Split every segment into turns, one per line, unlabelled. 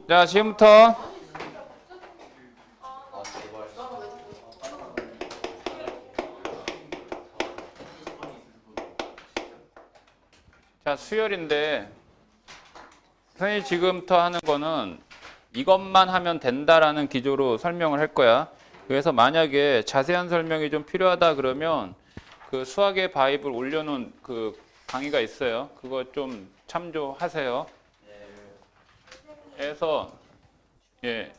자, 지금부터 자, 수열인데 선생님이 지금부터 하는 거는 이것만 하면 된다라는 기조로 설명을 할 거야. 그래서 만약에 자세한 설명이 좀 필요하다 그러면 그 수학의 바이블 올려놓은 그 강의가 있어요. 그거 좀 참조하세요. 그래서 예.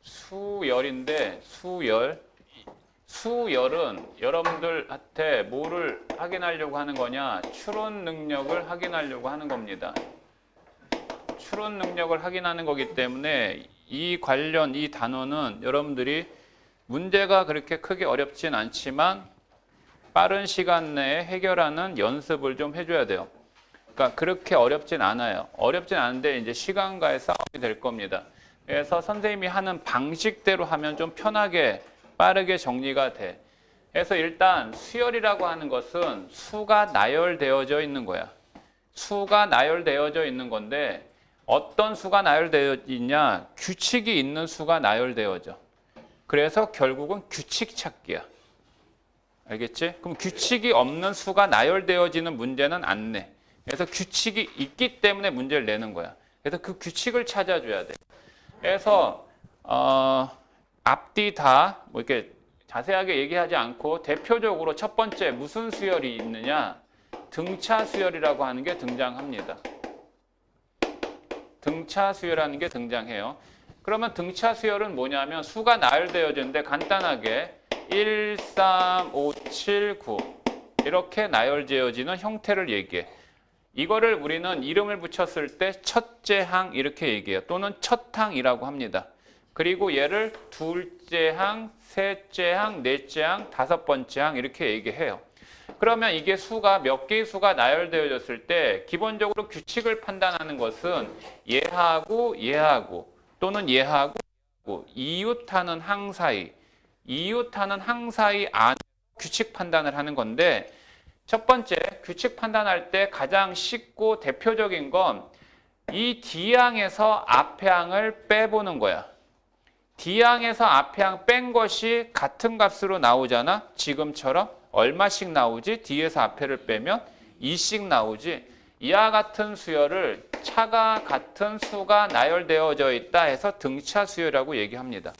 수열인데 수열은 여러분들한테 뭐를 확인하려고 하는 거냐? 추론 능력을 확인하려고 하는 겁니다. 추론 능력을 확인하는 거기 때문에 이 단어는 여러분들이 문제가 그렇게 크게 어렵진 않지만 빠른 시간 내에 해결하는 연습을 좀 해줘야 돼요. 그러니까 그렇게 어렵진 않아요. 어렵진 않은데 이제 시간과의 싸움이 될 겁니다. 그래서 선생님이 하는 방식대로 하면 좀 편하게 빠르게 정리가 돼. 그래서 일단 수열이라고 하는 것은 수가 나열되어져 있는 거야. 수가 나열되어져 있는 건데 어떤 수가 나열되어 있냐? 규칙이 있는 수가 나열되어져. 그래서 결국은 규칙 찾기야. 알겠지? 그럼 규칙이 없는 수가 나열되어지는 문제는 안 내. 그래서 규칙이 있기 때문에 문제를 내는 거야. 그래서 그 규칙을 찾아줘야 돼. 그래서 앞뒤 다 뭐 이렇게 자세하게 얘기하지 않고 대표적으로 첫 번째 무슨 수열이 있느냐? 등차 수열이라고 하는 게 등장합니다. 등차 수열이라는 게 등장해요. 그러면 등차 수열은 뭐냐면 수가 나열되어지는데 간단하게 1, 3, 5, 7, 9 이렇게 나열되어지는 형태를 얘기해. 이거를 우리는 이름을 붙였을 때 첫째 항 이렇게 얘기해요. 또는 첫 항이라고 합니다. 그리고 얘를 둘째 항, 셋째 항, 넷째 항, 다섯 번째 항 이렇게 얘기해요. 그러면 이게 수가 몇 개의 수가 나열되어졌을 때 기본적으로 규칙을 판단하는 것은 얘하고 얘하고 또는 얘하고 이웃하는 항 사이 안에 규칙 판단을 하는 건데 첫 번째 규칙 판단할 때 가장 쉽고 대표적인 건 이 D항에서 앞에 항을 빼보는 거야. D항에서 앞에 항 뺀 것이 같은 값으로 나오잖아. 지금처럼 얼마씩 나오지? D에서 앞에를 빼면 2씩 나오지. 이와 같은 수열을 차가 같은 수가 나열되어져 있다 해서 등차 수열이라고 얘기합니다.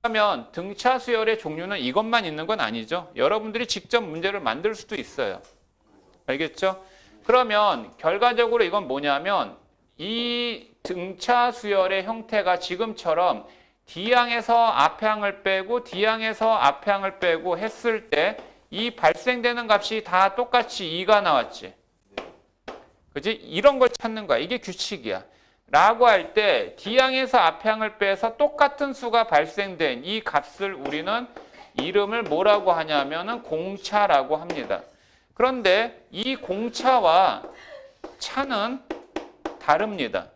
그러면 등차 수열의 종류는 이것만 있는 건 아니죠. 여러분들이 직접 문제를 만들 수도 있어요. 알겠죠? 그러면 결과적으로 이건 뭐냐면 이 등차 수열의 형태가 지금처럼 D항에서 앞에 항을 빼고 D항에서 앞에 항을 빼고 했을 때 이 발생되는 값이 다 똑같이 2가 나왔지. 그지? 이런 걸 찾는 거야. 이게 규칙이야. 라고 할 때 D항에서 앞에 항을 빼서 똑같은 수가 발생된 이 값을 우리는 이름을 뭐라고 하냐면은 공차라고 합니다. 그런데 이 공차와 차는 다릅니다.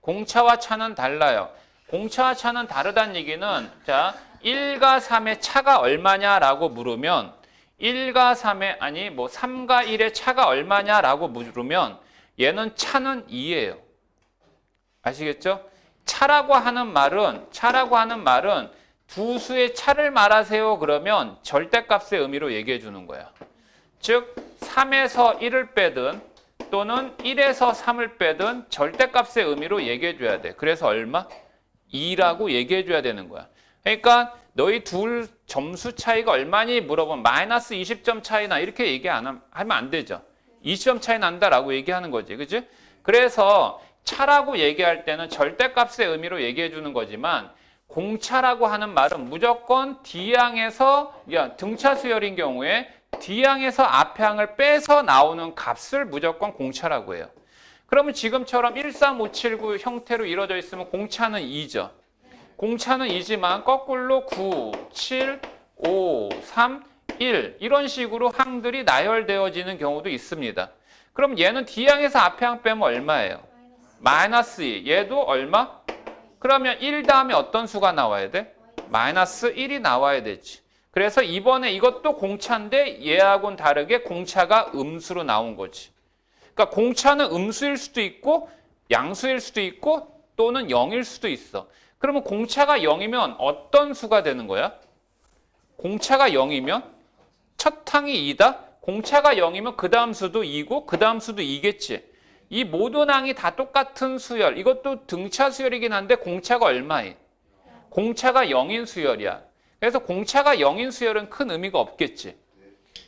공차와 차는 달라요. 공차와 차는 다르다는 얘기는 자 1과 3의 차가 얼마냐라고 물으면 1과 3의 아니 뭐 3과 1의 차가 얼마냐라고 물으면 얘는 차는 2예요. 아시겠죠? 차라고 하는 말은 두 수의 차를 말하세요 그러면 절대값의 의미로 얘기해 주는 거야. 즉 3에서 1을 빼든 또는 1에서 3을 빼든 절대값의 의미로 얘기해 줘야 돼. 그래서 얼마? 2라고 얘기해 줘야 되는 거야. 그러니까 너희 둘 점수 차이가 얼마니 물어보면 마이너스 20점 차이나 이렇게 얘기 하면 안 되죠. 20점 차이 난다라고 얘기하는 거지. 그치? 그래서 차라고 얘기할 때는 절대값의 의미로 얘기해 주는 거지만 공차라고 하는 말은 무조건 D항에서 등차 수열인 경우에 D항에서 앞에 항을 빼서 나오는 값을 무조건 공차라고 해요. 그러면 지금처럼 1, 3, 5, 7, 9 형태로 이루어져 있으면 공차는 2죠. 공차는 2지만 거꾸로 9, 7, 5, 3, 1 이런 식으로 항들이 나열되어지는 경우도 있습니다. 그럼 얘는 D항에서 앞에 항 빼면 얼마예요? 마이너스 2. 얘도 얼마? 그러면 1 다음에 어떤 수가 나와야 돼? 마이너스 1이 나와야 되지. 그래서 이번에 이것도 공차인데 얘하고는 다르게 공차가 음수로 나온 거지. 그러니까 공차는 음수일 수도 있고 양수일 수도 있고 또는 0일 수도 있어. 그러면 공차가 0이면 어떤 수가 되는 거야? 공차가 0이면 첫 항이 2다? 공차가 0이면 그 다음 수도 2고 그 다음 수도 2겠지. 이 모든 항이 다 똑같은 수열. 이것도 등차 수열이긴 한데 공차가 얼마에? 공차가 0인 수열이야. 그래서 공차가 0인 수열은 큰 의미가 없겠지.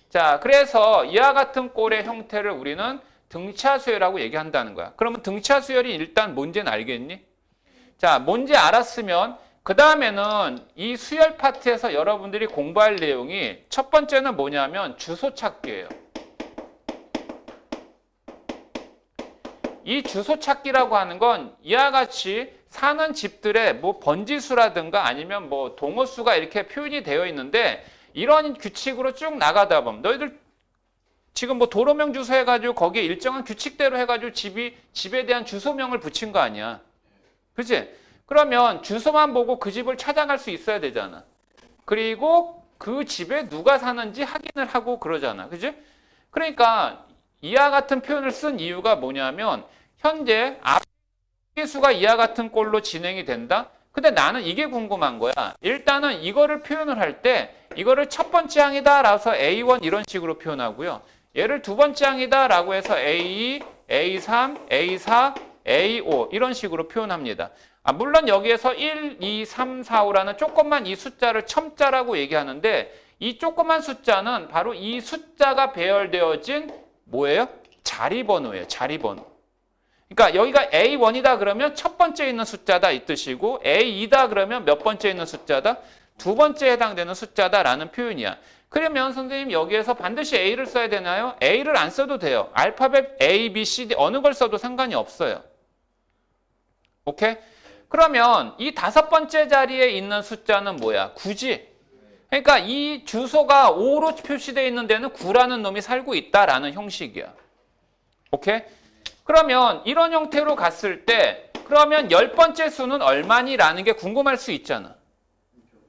자, 그래서 이와 같은 꼴의 형태를 우리는 등차 수열이라고 얘기한다는 거야. 그러면 등차 수열이 일단 뭔지는 알겠니? 자, 뭔지 알았으면 그 다음에는 이 수열 파트에서 여러분들이 공부할 내용이 첫 번째는 뭐냐면 주소 찾기예요. 이 주소 찾기라고 하는 건 이와 같이 사는 집들의 뭐 번지수라든가 아니면 뭐 동호수가 이렇게 표현이 되어 있는데 이런 규칙으로 쭉 나가다 보면 너희들 지금 뭐 도로명 주소 해가지고 거기에 일정한 규칙대로 해가지고 집에 대한 주소명을 붙인 거 아니야. 그치? 그러면 주소만 보고 그 집을 찾아갈 수 있어야 되잖아. 그리고 그 집에 누가 사는지 확인을 하고 그러잖아. 그치? 그러니까 이와 같은 표현을 쓴 이유가 뭐냐면 현재 앞의 수가 이와 같은 꼴로 진행이 된다? 근데 나는 이게 궁금한 거야. 일단은 이거를 표현을 할 때 이거를 첫 번째 항이다 라서 A1 이런 식으로 표현하고요. 얘를 두 번째 항이다 라고 해서 A2, A3, A4, A5 이런 식으로 표현합니다. 물론 여기에서 1, 2, 3, 4, 5라는 조그만 이 숫자를 첨자라고 얘기하는데 이 조그만 숫자는 바로 이 숫자가 배열되어진 뭐예요? 자리번호예요. 자리번호. 그러니까 여기가 A1이다 그러면 첫 번째 있는 숫자다 이 뜻이고 A2다 그러면 몇 번째 있는 숫자다? 두 번째에 해당되는 숫자다라는 표현이야. 그러면 선생님 여기에서 반드시 A를 써야 되나요? A를 안 써도 돼요. 알파벳 A, B, C, D 어느 걸 써도 상관이 없어요. 오케이? 그러면 이 다섯 번째 자리에 있는 숫자는 뭐야? 9지? 그러니까 이 주소가 5로 표시되어 있는 데는 9라는 놈이 살고 있다라는 형식이야. 오케이? 그러면 이런 형태로 갔을 때 그러면 10번째 수는 얼마니라는 게 궁금할 수 있잖아.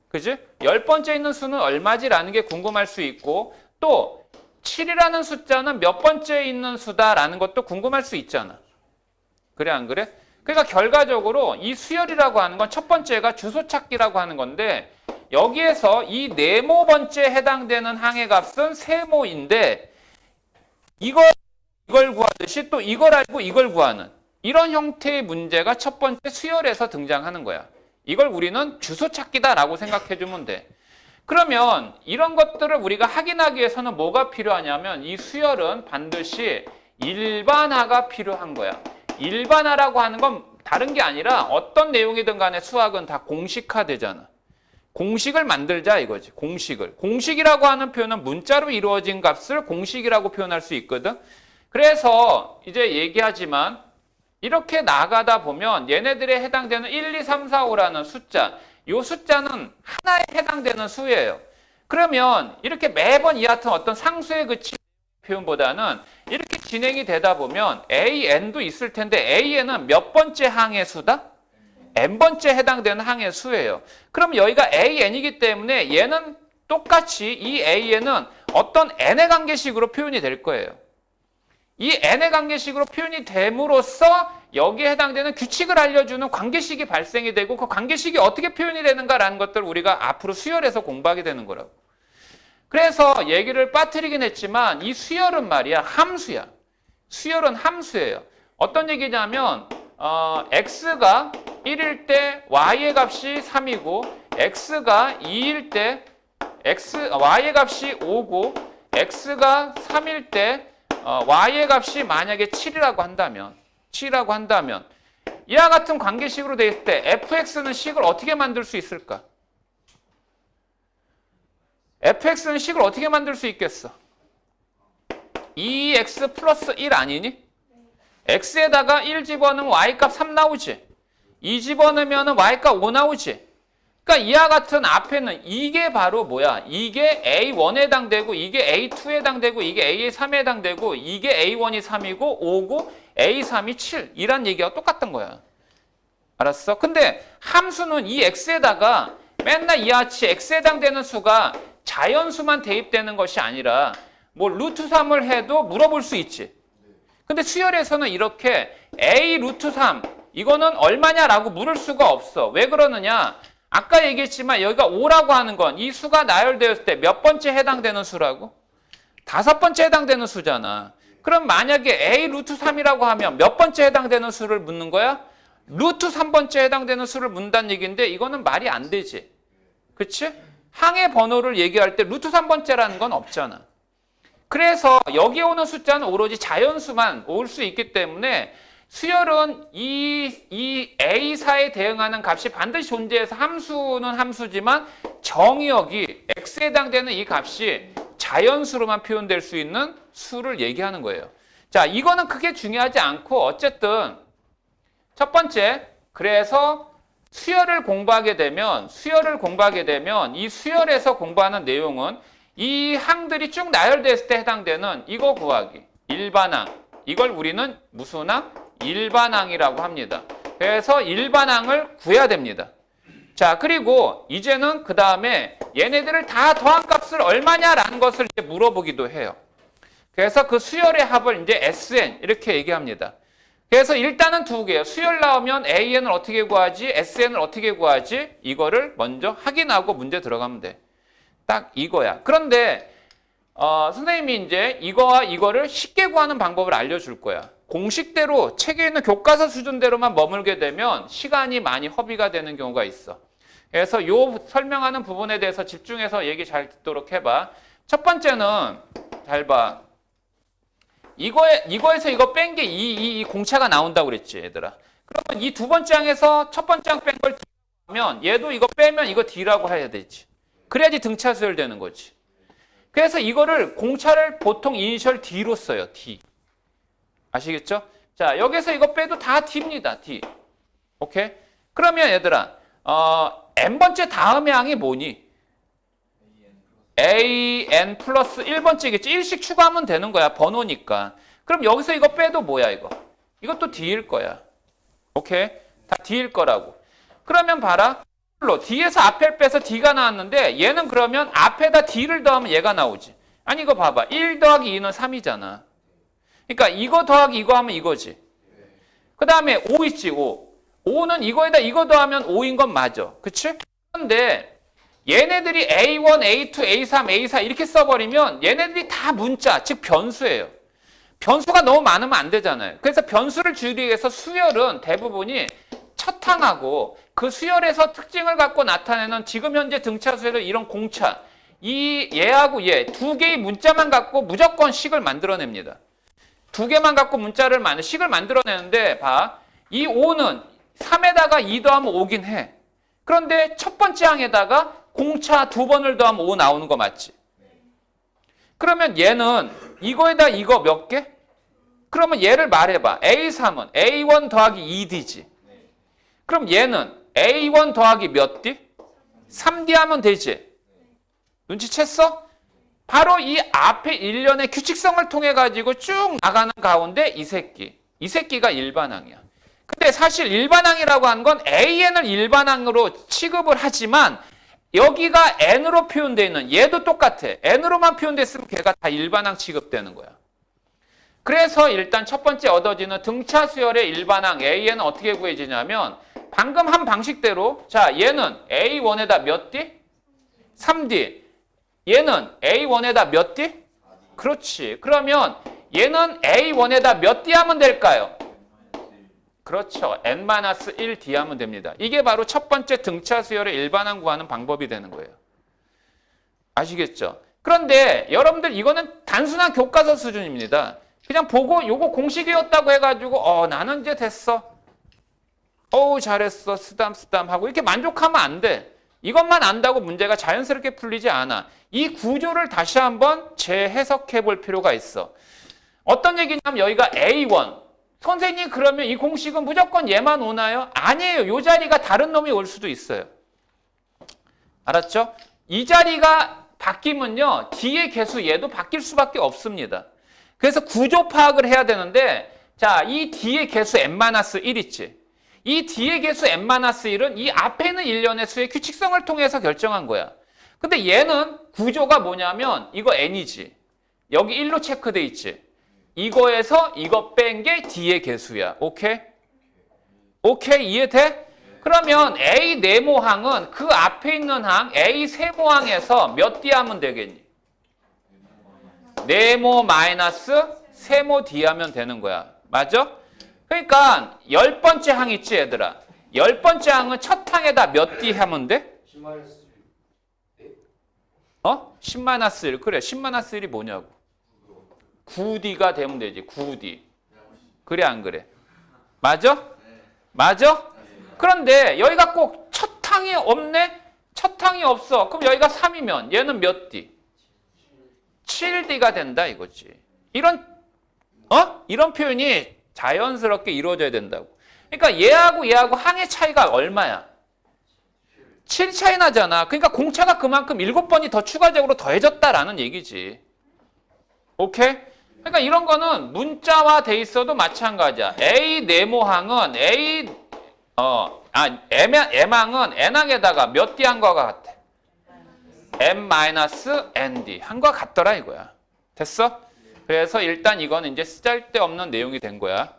그지? 10번째 있는 수는 얼마지라는 게 궁금할 수 있고 또 7이라는 숫자는 몇 번째 있는 수다라는 것도 궁금할 수 있잖아. 그래 안 그래? 그러니까 결과적으로 이 수열이라고 하는 건 첫 번째가 주소 찾기라고 하는 건데 여기에서 이 네모 번째에 해당되는 항의 값은 세모인데 이걸 구하듯이 또 이걸 알고 이걸 구하는 이런 형태의 문제가 첫 번째 수열에서 등장하는 거야. 이걸 우리는 주소 찾기다라고 생각해 주면 돼. 그러면 이런 것들을 우리가 확인하기 위해서는 뭐가 필요하냐면 이 수열은 반드시 일반화가 필요한 거야. 일반화라고 하는 건 다른 게 아니라 어떤 내용이든 간에 수학은 다 공식화되잖아. 공식을 만들자 이거지. 공식을. 공식이라고 하는 표현은 문자로 이루어진 값을 공식이라고 표현할 수 있거든. 그래서 이제 얘기하지만 이렇게 나가다 보면 얘네들에 해당되는 1, 2, 3, 4, 5라는 숫자 이 숫자는 하나에 해당되는 수예요. 그러면 이렇게 매번 이 같은 어떤 상수에 그친 표현보다는 이렇게 진행이 되다 보면 AN도 있을 텐데 AN은 몇 번째 항의 수다? N번째 해당되는 항의 수예요. 그럼 여기가 AN이기 때문에 얘는 똑같이 이 AN은 어떤 N의 관계식으로 표현이 될 거예요. 이 N의 관계식으로 표현이 됨으로써 여기에 해당되는 규칙을 알려주는 관계식이 발생이 되고 그 관계식이 어떻게 표현이 되는가라는 것들을 우리가 앞으로 수열에서 공부하게 되는 거라고. 그래서 얘기를 빠뜨리긴 했지만 이 수열은 말이야 함수야. 수열은 함수예요. 어떤 얘기냐면 x가 1일 때 y의 값이 3이고 x가 2일 때 y의 값이 5고 x가 3일 때 y의 값이 만약에 7이라고 한다면 이와 같은 관계식으로 되어 있을 때 fx는 식을 어떻게 만들 수 있을까? fx는 식을 어떻게 만들 수 있겠어? 2x 플러스 1 아니니? x에다가 1 집어넣으면 y값 3 나오지? 2 집어넣으면 y값 5 나오지? 그러니까 이와 같은 앞에는 이게 바로 뭐야? 이게 A1에 해당되고 이게 A2에 해당되고 이게 A3에 해당되고 이게 A1이 3이고 5고 A3이 7 이란 얘기가 똑같은 거야. 알았어? 근데 함수는 이 x에다가 맨날 이와 같이 x에 해당되는 수가 자연수만 대입되는 것이 아니라 뭐 루트 3을 해도 물어볼 수 있지. 근데 수열에서는 이렇게 A 루트 3 이거는 얼마냐라고 물을 수가 없어. 왜 그러느냐? 아까 얘기했지만 여기가 5라고 하는 건 이 수가 나열되었을 때 몇 번째 해당되는 수라고? 5번째 해당되는 수잖아. 그럼 만약에 A 루트 3이라고 하면 몇 번째 해당되는 수를 묻는 거야? 루트 3번째 해당되는 수를 묻는다는 얘기인데 이거는 말이 안 되지. 그치? 항의 번호를 얘기할 때 루트 3번째라는 건 없잖아. 그래서 여기에 오는 숫자는 오로지 자연수만 올 수 있기 때문에 수열은 이 A4에 대응하는 값이 반드시 존재해서 함수는 함수지만 정의역이 X에 해당되는 이 값이 자연수로만 표현될 수 있는 수를 얘기하는 거예요. 자, 이거는 크게 중요하지 않고 어쨌든 첫 번째, 그래서 수열을 공부하게 되면 이 수열에서 공부하는 내용은 이 항들이 쭉 나열됐을 때 해당되는 이거 구하기. 일반항. 이걸 우리는 무슨 항? 일반항이라고 합니다. 그래서 일반항을 구해야 됩니다. 자, 그리고 이제는 그 다음에 얘네들을 다 더한 값을 얼마냐라는 것을 이제 물어보기도 해요. 그래서 그 수열의 합을 이제 SN 이렇게 얘기합니다. 그래서 일단은 두 개예요. 수열 나오면 AN을 어떻게 구하지? SN을 어떻게 구하지? 이거를 먼저 확인하고 문제 들어가면 돼. 딱 이거야. 그런데 선생님이 이제 이거와 이거를 쉽게 구하는 방법을 알려줄 거야. 공식대로 책에 있는 교과서 수준대로만 머물게 되면 시간이 많이 허비가 되는 경우가 있어. 그래서 요 설명하는 부분에 대해서 집중해서 얘기 잘 듣도록 해봐. 첫 번째는 잘 봐. 이거에서 이거 뺀 게 이 공차가 나온다고 그랬지, 얘들아. 그러면 이 두 번째 항에서 첫 번째 항 뺀 걸 D라고 하면 얘도 이거 빼면 이거 D라고 해야 되지. 그래야지 등차 수열되는 거지. 그래서 이거를 공차를 보통 이니셜 D로 써요. D. 아시겠죠? 자, 여기서 이거 빼도 다 D입니다. D. 오케이? 그러면 얘들아, n번째 다음의 항이 뭐니? AN 플러스 1번째겠지. 1씩 추가하면 되는 거야. 번호니까. 그럼 여기서 이거 빼도 뭐야, 이거? 이것도 D일 거야. 오케이? 다 D일 거라고. 그러면 봐라. D에서 앞에 빼서 D가 나왔는데 얘는 그러면 앞에다 D를 더하면 얘가 나오지. 아니, 이거 봐봐. 1 더하기 2는 3이잖아. 그러니까 이거 더하기 이거 하면 이거지. 그 다음에 5 있지, 5. 5는 이거에다 이거 더하면 5인 건 맞아. 그치? 그런데 얘네들이 A1, A2, A3, A4 이렇게 써버리면 얘네들이 다 문자, 즉 변수예요. 변수가 너무 많으면 안 되잖아요. 그래서 변수를 줄이기 위해서 수열은 대부분이 첫 항하고 그 수열에서 특징을 갖고 나타내는 지금 현재 등차 수열의 이런 공차, 이 얘하고 얘 두 개의 문자만 갖고 무조건 식을 만들어냅니다. 두 개만 갖고 식을 만들어내는데 봐. 이 5는 3에다가 2 더하면 5긴 해. 그런데 첫 번째 항에다가 공차 두 번을 더하면 5 나오는 거 맞지? 그러면 얘는 이거에다 이거 몇 개? 그러면 얘를 말해봐. A3은 A1 더하기 2D지. 그럼 얘는 A1 더하기 몇 D? 3D 하면 되지. 눈치챘어? 바로 이 앞에 일련의 규칙성을 통해 가지고 쭉 나가는 가운데 이 새끼가 일반항이야. 근데 사실 일반항이라고 하는 건 AN을 일반항으로 취급을 하지만 여기가 N으로 표현되어 있는 얘도 똑같아. N으로만 표현됐으면 걔가 다 일반항 취급되는 거야. 그래서 일단 첫 번째 얻어지는 등차 수열의 일반항 AN은 어떻게 구해지냐면 방금 한 방식대로 자 얘는 A1에다 몇 D? 3D. 얘는 A1에다 몇 D? 그렇지. 그러면 얘는 A1에다 몇 D 하면 될까요? 그렇죠. N-1D 하면 됩니다. 이게 바로 첫 번째 등차 수열의 일반항 구하는 방법이 되는 거예요. 아시겠죠? 그런데 여러분들 이거는 단순한 교과서 수준입니다. 그냥 보고 요거 공식이었다고 해가지고 나는 이제 됐어. 잘했어. 쓰담 하고 이렇게 만족하면 안 돼. 이것만 안다고 문제가 자연스럽게 풀리지 않아. 이 구조를 다시 한번 재해석해 볼 필요가 있어. 어떤 얘기냐면 여기가 A1. 선생님 그러면 이 공식은 무조건 얘만 오나요? 아니에요. 이 자리가 다른 놈이 올 수도 있어요. 알았죠? 이 자리가 바뀌면요. D의 개수 얘도 바뀔 수밖에 없습니다. 그래서 구조 파악을 해야 되는데 자, 이 D의 개수 n-1 있지. 이 D의 개수 n-1은 이 앞에 있는 일련의 수의 규칙성을 통해서 결정한 거야. 근데 얘는 구조가 뭐냐면 이거 n이지. 여기 1로 체크돼 있지. 이거에서 이거 뺀 게 D의 개수야. 오케이? 오케이? 이해돼? 그러면 A 네모항은 그 앞에 있는 항 A 세모항에서 몇 D 하면 되겠니? 네모 마이너스 세모 D 하면 되는 거야. 맞아? 그러니까 10번째 항 있지 얘들아. 10번째 항은 첫 항에다 몇 D 하면 돼? 10-1. 그래. 10-1이 뭐냐고. 9D가 되면 되지. 9D. 그래 안 그래? 맞아? 맞아? 그런데 여기가 꼭 첫 항이 없네? 첫 항이 없어. 그럼 여기가 3이면 얘는 몇 D? 7D가 된다 이거지. 이런 표현이 자연스럽게 이루어져야 된다고. 그러니까 얘하고 항의 차이가 얼마야? 7 차이 나잖아. 그러니까 공차가 그만큼 7번이 더 추가적으로 더해졌다라는 얘기지. 오케이? 그러니까 이런 거는 문자화 돼 있어도 마찬가지야. A 네모항은 M항은 N항에다가 몇 D 한 거가 같아? M-ND 한 거 같더라 이거야. 됐어? 그래서 일단 이거는 이제 쓰잘데없는 내용이 된 거야.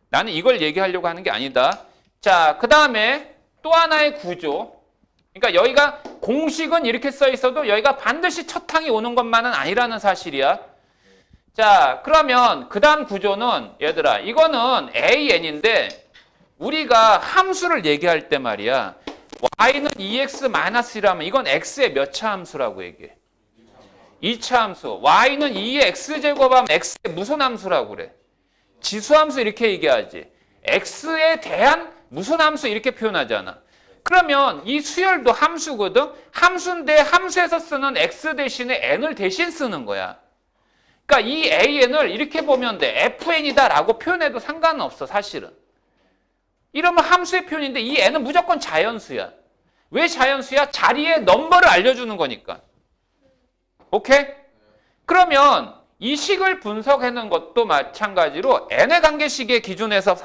나는 이걸 얘기하려고 하는 게 아니다. 자, 그 다음에 또 하나의 구조. 그러니까 여기가 공식은 이렇게 써 있어도 여기가 반드시 첫 항이 오는 것만은 아니라는 사실이야. 자, 그러면 그 다음 구조는 얘들아 이거는 AN인데 우리가 함수를 얘기할 때 말이야. y는 2x-1이라면 이건 x의 몇 차 함수라고 얘기해? 2차 함수. y는 2의 x제곱하면 x의 무슨 함수라고 그래? 지수함수 이렇게 얘기하지. x에 대한 무슨 함수 이렇게 표현하잖아. 그러면 이 수열도 함수거든. 함수인데 함수에서 쓰는 x 대신에 n을 대신 쓰는 거야. 그러니까 이 an을 이렇게 보면 돼. fn이다라고 표현해도 상관은 없어 사실은. 이러면 함수의 표현인데 이 n은 무조건 자연수야. 왜 자연수야? 자리의 넘버를 알려주는 거니까. 오케이? 그러면 이 식을 분석하는 것도 마찬가지로 n의 관계식의 기준에서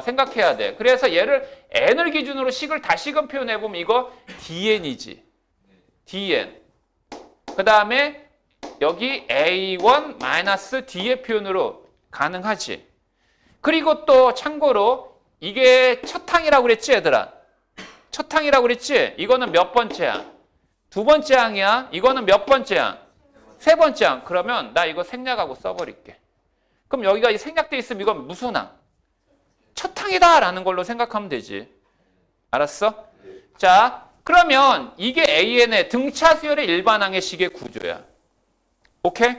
생각해야 돼. 그래서 얘를 n을 기준으로 식을 다시금 표현해보면 이거 dn이지. dn. 그 다음에 여기 a1-d의 표현으로 가능하지. 그리고 또 참고로 이게 첫 항이라고 그랬지 얘들아? 첫 항이라고 그랬지? 이거는 몇 번째 항? 두 번째 항이야. 이거는 몇 번째 항? 세 번째 항. 그러면 나 이거 생략하고 써버릴게. 그럼 여기가 생략돼 있으면 이건 무슨 항? 첫 항이다 라는 걸로 생각하면 되지. 알았어? 자, 그러면 이게 AN의 등차 수열의 일반항의 식의 구조야. 오케이?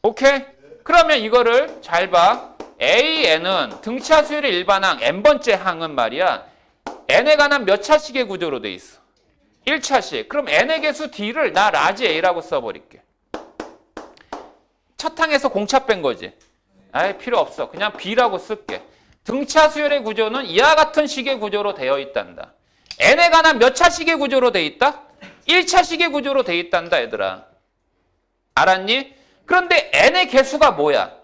오케이? 그러면 이거를 잘 봐. AN은 등차 수열의 일반항 n번째 항은 말이야. n에 관한 몇 차식의 구조로 돼 있어? 1차식. 그럼 n의 개수 d를 나 라지 a라고 써버릴게. 첫 항에서 공차 뺀 거지. 아예 필요 없어. 그냥 b라고 쓸게. 등차 수열의 구조는 이와 같은 식의 구조로 되어 있단다. n에 관한 몇 차식의 구조로 되어 있다? 1차식의 구조로 되어 있단다 얘들아. 알았니? 그런데 n의 개수가 뭐야?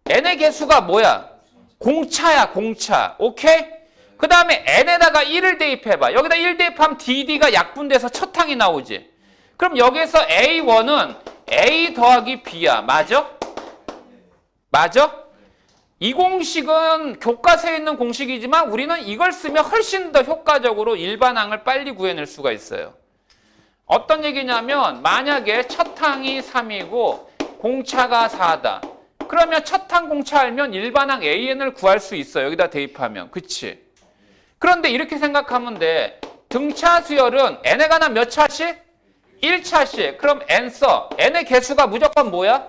n의 개수가 뭐야? 공차야, 공차. 오케이? 그 다음에 n에다가 1을 대입해봐. 여기다 1 대입하면 dd가 약분돼서 첫 항이 나오지. 그럼 여기서 a1은 a 더하기 b야. 맞아? 맞아? 이 공식은 교과서에 있는 공식이지만 우리는 이걸 쓰면 훨씬 더 효과적으로 일반항을 빨리 구해낼 수가 있어요. 어떤 얘기냐면 만약에 첫 항이 3이고 공차가 4다. 그러면 첫 항 공차 알면 일반항 AN을 구할 수 있어. 여기다 대입하면. 그치? 그런데 이렇게 생각하면 돼. 등차 수열은 n에 관한 몇 차씩? 1차씩. 그럼 n 써. n의 개수가 무조건 뭐야?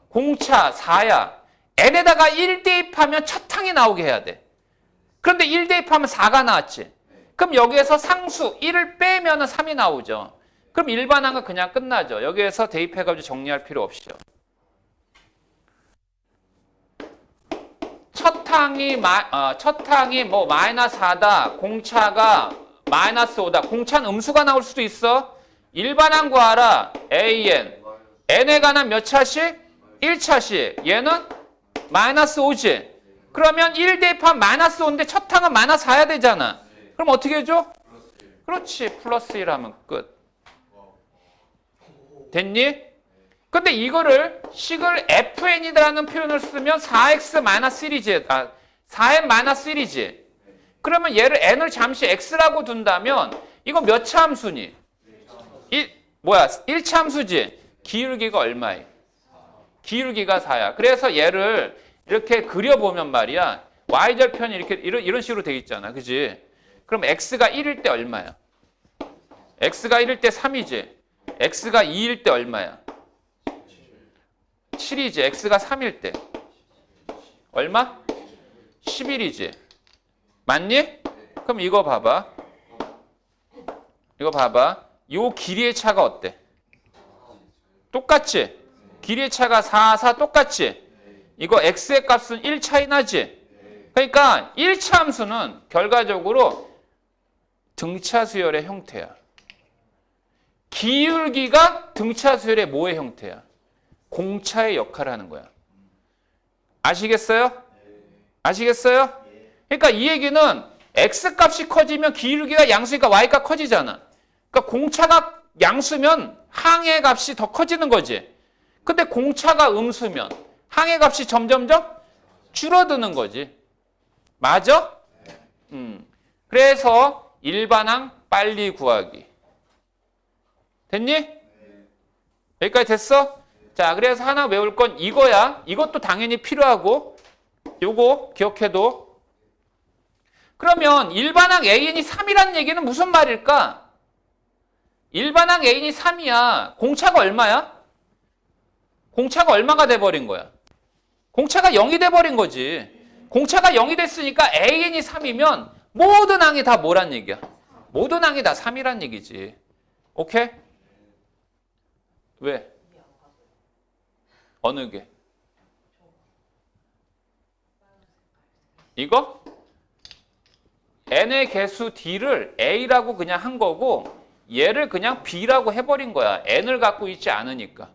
공차 4야. n에다가 1 대입하면 첫 항이 나오게 해야 돼. 그런데 1 대입하면 4가 나왔지. 그럼 여기에서 상수 1을 빼면 3이 나오죠. 그럼 일반항은 그냥 끝나죠. 여기에서 대입해가지고 정리할 필요 없이요. 첫 항이 뭐 마이너스 4다. 공차가 마이너스 5다. 공차는 음수가 나올 수도 있어. 일반항 구하라. AN. n에 관한 몇 차씩? 1차씩. 얘는 마이너스 5지. 그러면 1 대입하면 마이너스 5인데 첫 항은 마이너스 4야 되잖아. 그럼 어떻게 해줘? 그렇지. 플러스 1 하면 끝. 됐니? 근데 이거를 식을 fn이라는 표현을 쓰면 4x-1이지. 4n-1이지. 그러면 얘를 n을 잠시 x라고 둔다면 이거 몇 차 함수니? 1차 함수지. 기울기가 얼마야? 기울기가 4야. 그래서 얘를 이렇게 그려보면 말이야. y절편이 이렇게 이런 식으로 돼 있잖아. 그지? 그럼 x가 1일 때 얼마야? x가 1일 때 3이지. x가 2일 때 얼마야? 7이지. x가 3일 때 얼마? 11이지. 맞니? 그럼 이거 봐봐. 이거 봐봐. 요 길이의 차가 어때? 똑같지? 길이의 차가 4, 4 똑같지? 이거 x의 값은 1 차이 나지? 그러니까 1차 함수는 결과적으로 등차 수열의 형태야. 기울기가 등차 수열의 뭐의 형태야? 공차의 역할을 하는 거야. 아시겠어요? 아시겠어요? 그러니까 이 얘기는 x값이 커지면 기울기가 양수니까 y가 커지잖아. 그러니까 공차가 양수면 항의 값이 더 커지는 거지. 근데 공차가 음수면 항의 값이 점점점 줄어드는 거지. 맞아? 그래서 일반항 빨리 구하기. 됐니? 여기까지 됐어? 자, 그래서 하나 외울 건 이거야. 이것도 당연히 필요하고 요거 기억해도. 그러면 일반항 An이 3이라는 얘기는 무슨 말일까? 일반항 An이 3이야. 공차가 얼마야? 공차가 얼마가 돼버린 거야? 공차가 0이 돼버린 거지. 공차가 0이 됐으니까 An이 3이면 모든 항이 다 뭐란 얘기야? 모든 항이 다 3이란 얘기지. 오케이? 왜? 어느 게? 이거? n의 개수 d를 a라고 그냥 한 거고 얘를 그냥 b라고 해버린 거야. n을 갖고 있지 않으니까.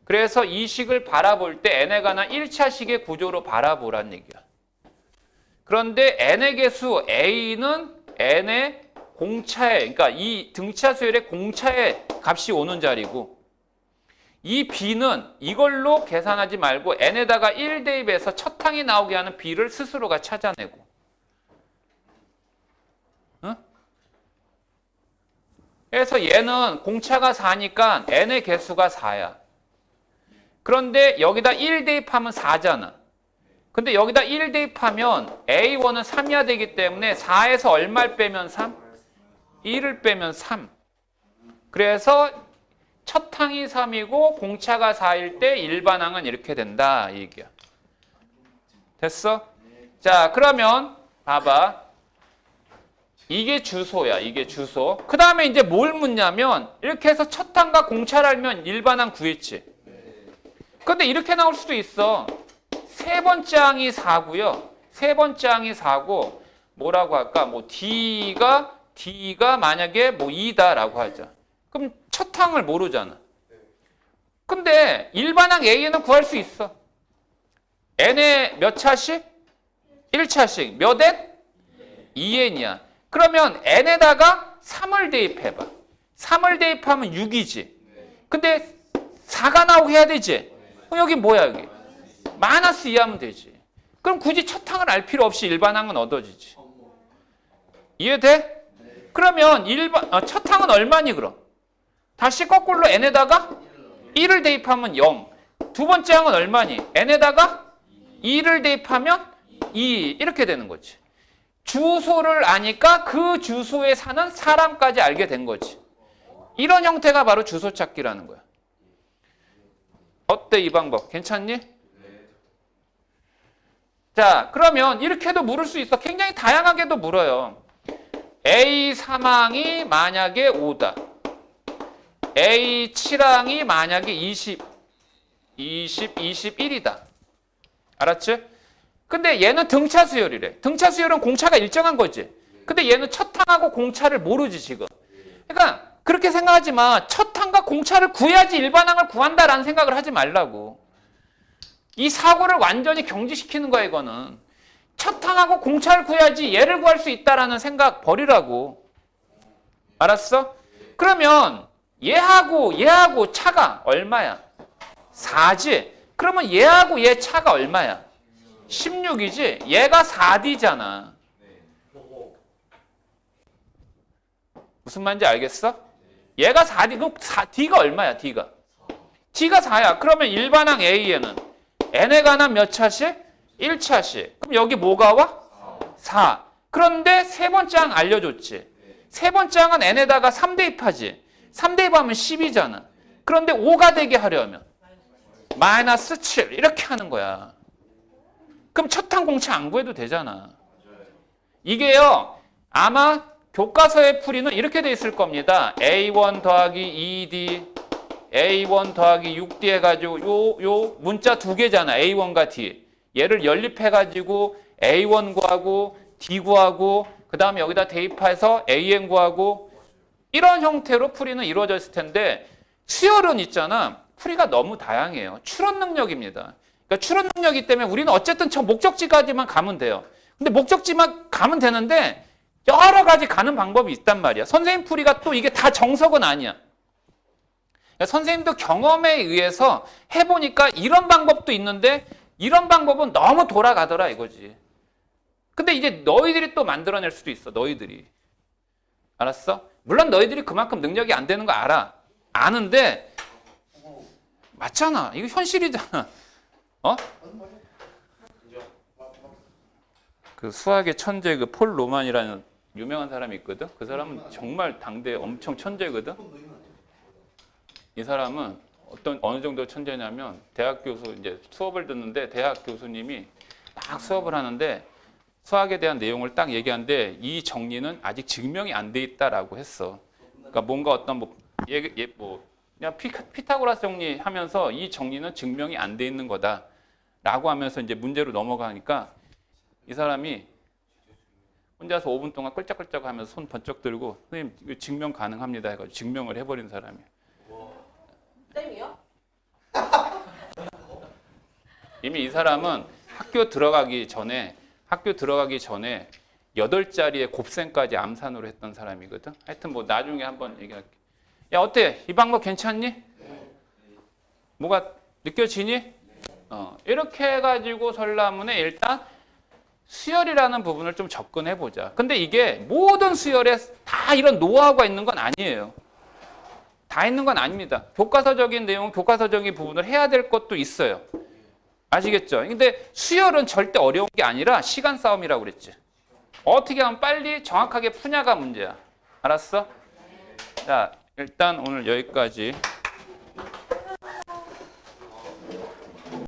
그래서 이 식을 바라볼 때 n에 관한 1차식의 구조로 바라보란 얘기야. 그런데 n의 개수 a는 n의 공차에, 그러니까 이 등차 수열의 공차의 값이 오는 자리고 이 b는 이걸로 계산하지 말고 n에다가 1 대입해서 첫 항이 나오게 하는 b를 스스로가 찾아내고. 응? 그래서 얘는 공차가 4니까 n의 개수가 4야. 그런데 여기다 1 대입하면 4잖아. 근데 여기다 1 대입하면 A1은 3이야 되기 때문에 4에서 얼마를 빼면 3? 1을 빼면 3. 그래서 첫 항이 3이고 공차가 4일 때 일반항은 이렇게 된다. 이 얘기야. 됐어? 자, 그러면 봐봐. 이게 주소야. 이게 주소. 그 다음에 이제 뭘 묻냐면 이렇게 해서 첫 항과 공차를 알면 일반항 구했지. 근데 이렇게 나올 수도 있어. 세 번째 항이 4고요. 세 번째 항이 4고 뭐라고 할까? 뭐 D가 만약에 뭐 2다라고 하자. 그럼 첫 항을 모르잖아. 근데 일반항 A는 구할 수 있어. N의 몇 차씩? 1차씩. 몇 N? 2N이야. 그러면 N에다가 3을 대입해봐. 3을 대입하면 6이지. 근데 4가 나오게 해야 되지. 그럼 여기 뭐야 여기? 마이너스 2 하면 되지. 그럼 굳이 첫 항을 알 필요 없이 일반항은 얻어지지. 이해돼? 그러면 첫 항은 얼마니 그럼? 다시 거꾸로 n에다가 1을 대입하면 0. 두 번째 항은 얼마니? n에다가 2를 대입하면 2. 이렇게 되는 거지. 주소를 아니까 그 주소에 사는 사람까지 알게 된 거지. 이런 형태가 바로 주소 찾기라는 거야. 어때 이 방법? 괜찮니? 자, 그러면 이렇게도 물을 수 있어. 굉장히 다양하게도 물어요. A 3항이 만약에 5다. A 7항이 만약에 21이다. 알았지? 근데 얘는 등차 수열이래. 등차 수열은 공차가 일정한 거지. 근데 얘는 첫 항하고 공차를 모르지 지금. 그러니까 그렇게 생각하지 마. 첫 항과 공차를 구해야지 일반항을 구한다라는 생각을 하지 말라고. 이 사고를 완전히 경직시키는 거야 이거는. 첫 항하고 공차를 구해야지 얘를 구할 수 있다라는 생각 버리라고. 알았어? 그러면 얘하고 차가 얼마야? 4지. 그러면 얘하고 얘 차가 얼마야? 16이지. 얘가 4D잖아. 무슨 말인지 알겠어? 얘가 4D. 그럼 D가 얼마야? D가 4야. 그러면 일반항 A에는 n에 관한 몇 차씩? 1차씩. 그럼 여기 뭐가 와? 4. 그런데 세 번째 항 알려줬지. 세 번째 항은 n에다가 3 대입하지. 3 대입하면 10이잖아. 그런데 5가 되게 하려면 마이너스 7 이렇게 하는 거야. 그럼 첫 항 공차 안 구해도 되잖아. 이게요. 아마 교과서의 풀이는 이렇게 돼 있을 겁니다. A1 더하기 2D A1 더하기 6D 해가지고 요 문자 두 개잖아. A1과 D. 얘를 연립해가지고 A1 구하고 D 구하고 그 다음에 여기다 대입해서 AN 구하고 이런 형태로 풀이는 이루어져 있을 텐데 수열은 있잖아. 풀이가 너무 다양해요. 추론 능력입니다. 그러니까 추론 능력이기 때문에 우리는 어쨌든 저 목적지까지만 가면 돼요. 근데 목적지만 가면 되는데 여러 가지 가는 방법이 있단 말이야. 선생님 풀이가 또 이게 다 정석은 아니야. 그러니까 선생님도 경험에 의해서 해보니까 이런 방법도 있는데 이런 방법은 너무 돌아가더라 이거지. 근데 이제 너희들이 또 만들어낼 수도 있어. 너희들이. 알았어? 물론 너희들이 그만큼 능력이 안 되는 거 알아. 아는데 맞잖아. 이거 현실이잖아. 어? 그 수학의 천재 그 폴 로만이라는 유명한 사람이 있거든. 그 사람은 정말 당대 엄청 천재거든. 이 사람은 어느 정도 천재냐면 대학 교수 이제 수업을 듣는데 대학 교수님이 딱 수업을 하는데 수학에 대한 내용을 딱 얘기하는데 이 정리는 아직 증명이 안 돼 있다라고 했어. 그러니까 뭔가 어떤 그냥 피타고라스 정리하면서 이 정리는 증명이 안 돼 있는 거다라고 하면서 이제 문제로 넘어가니까 이 사람이 혼자서 5분 동안 끌짝끌짝 하면서 손 번쩍 들고 선생님 이거 증명 가능합니다 해가지고 증명을 해버린 사람이야.
쌤이요?
이미 이 사람은 학교 들어가기 전에 8자리의 곱셈까지 암산으로 했던 사람이거든. 하여튼 뭐 나중에 한번 얘기할게. 야 어때? 이 방법 괜찮니? 뭐가 느껴지니? 이렇게 해가지고 설라문에 일단 수열이라는 부분을 좀 접근해보자. 근데 이게 모든 수열에 다 이런 노하우가 있는 건 아니에요. 다 있는 건 아닙니다. 교과서적인 내용은 교과서적인 부분을 해야 될 것도 있어요. 아시겠죠? 근데 수열은 절대 어려운 게 아니라 시간 싸움이라고 그랬지. 어떻게 하면 빨리 정확하게 푸냐가 문제야. 알았어? 자, 일단 오늘 여기까지.